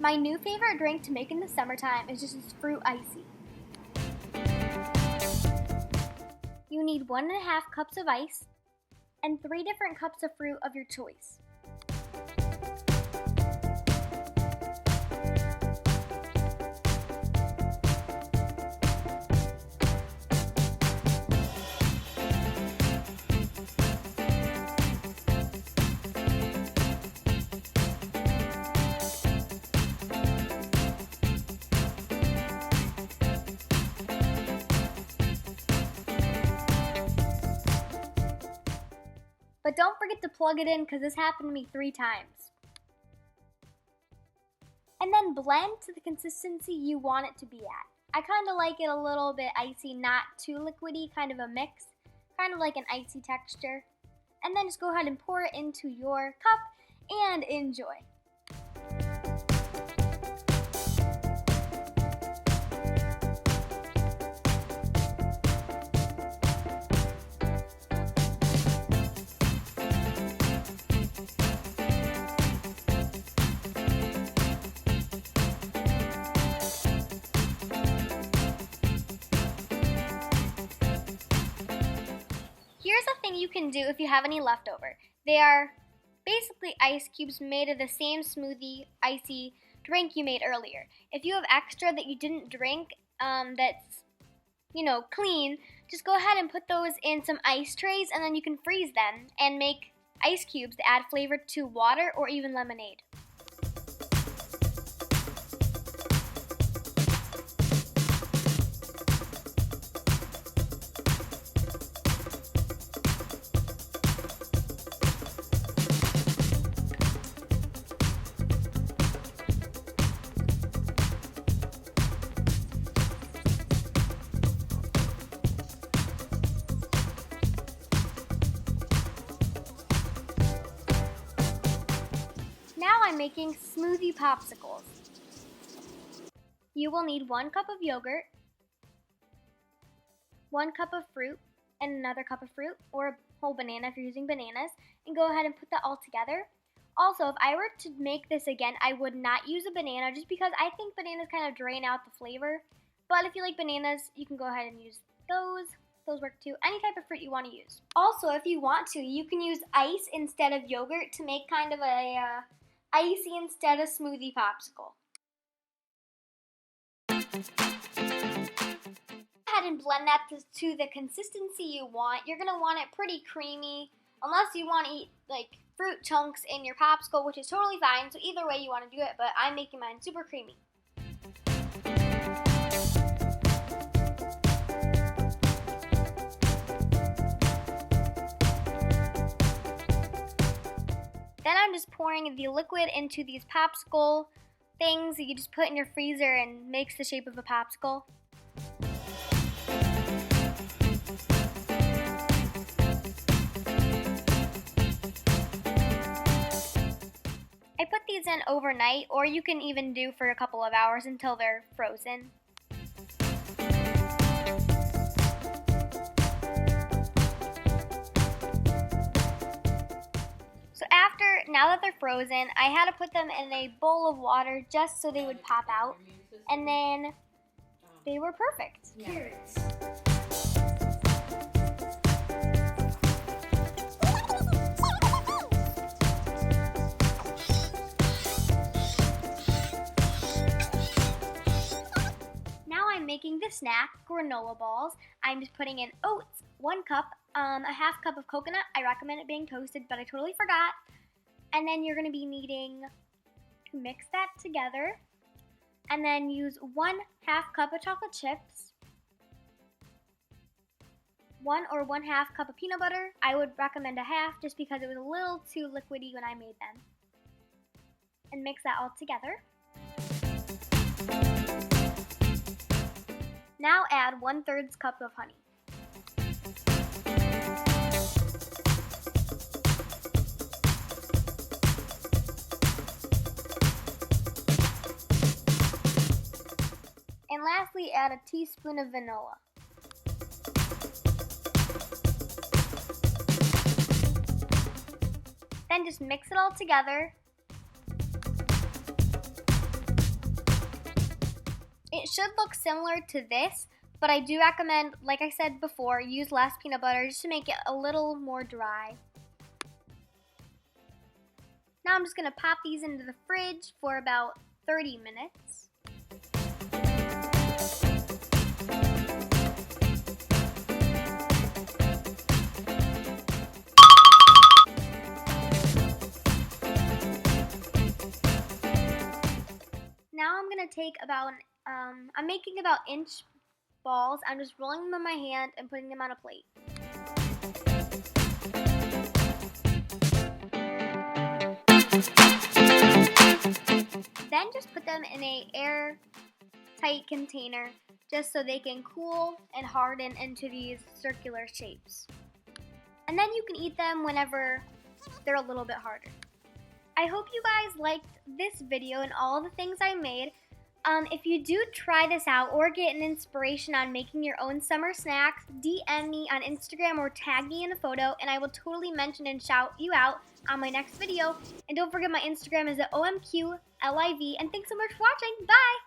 My new favorite drink to make in the summertime is just this fruit icy. You need 1.5 cups of ice and 3 different cups of fruit of your choice. But don't forget to plug it in because this happened to me 3 times. And then blend to the consistency you want it to be at. I kind of like it a little bit icy, not too liquidy, kind of a mix, kind of like an icy texture. And then just go ahead and pour it into your cup and enjoy. Here's a thing you can do if you have any leftover. They are basically ice cubes made of the same smoothie, icy drink you made earlier. If you have extra that you didn't drink that's, clean, just go ahead and put those in some ice trays and then you can freeze them and make ice cubes that add flavor to water or even lemonade. Now I'm making smoothie popsicles. You will need 1 cup of yogurt, 1 cup of fruit, and another cup of fruit, or a whole banana if you're using bananas, and go ahead and put that all together. Also, if I were to make this again, I would not use a banana just because I think bananas kind of drain out the flavor. But if you like bananas, you can go ahead and use those. Those work too. Any type of fruit you want to use. Also, if you want to, you can use ice instead of yogurt to make kind of a icy instead of smoothie popsicle. Go ahead and blend that to the consistency you want. You're going to want it pretty creamy, unless you want to eat like fruit chunks in your popsicle, which is totally fine. So either way you want to do it, but I'm making mine super creamy. Then I'm just pouring the liquid into these popsicle things that you just put in your freezer and makes the shape of a popsicle. I put these in overnight, or you can even do for a couple of hours until they're frozen. Now that they're frozen, I had to put them in a bowl of water just so they would pop out, and then they were perfect. Carrots. Now I'm making the snack, granola balls. I'm just putting in oats, 1 cup, a half cup of coconut. I recommend it being toasted, but I totally forgot. And then you're going to be needing to mix that together. And then use 1/2 cup of chocolate chips. 1 or 1/2 cup of peanut butter. I would recommend a half just because it was a little too liquidy when I made them. And mix that all together. Now add 1/3 cup of honey. And lastly, add a teaspoon of vanilla. Then just mix it all together. It should look similar to this, but I do recommend, like I said before, use less peanut butter just to make it a little more dry. Now I'm just going to pop these into the fridge for about 30 minutes. Now I'm going to take about, I'm making about inch balls. I'm just rolling them in my hand and putting them on a plate. Then just put them in a airtight container just so they can cool and harden into these circular shapes. And then you can eat them whenever they're a little bit harder. I hope you guys liked this video and all the things I made. If you do try this out or get an inspiration on making your own summer snacks, DM me on Instagram or tag me in a photo and I will totally mention and shout you out on my next video. And don't forget my Instagram is at OMQLIV, and thanks so much for watching. Bye!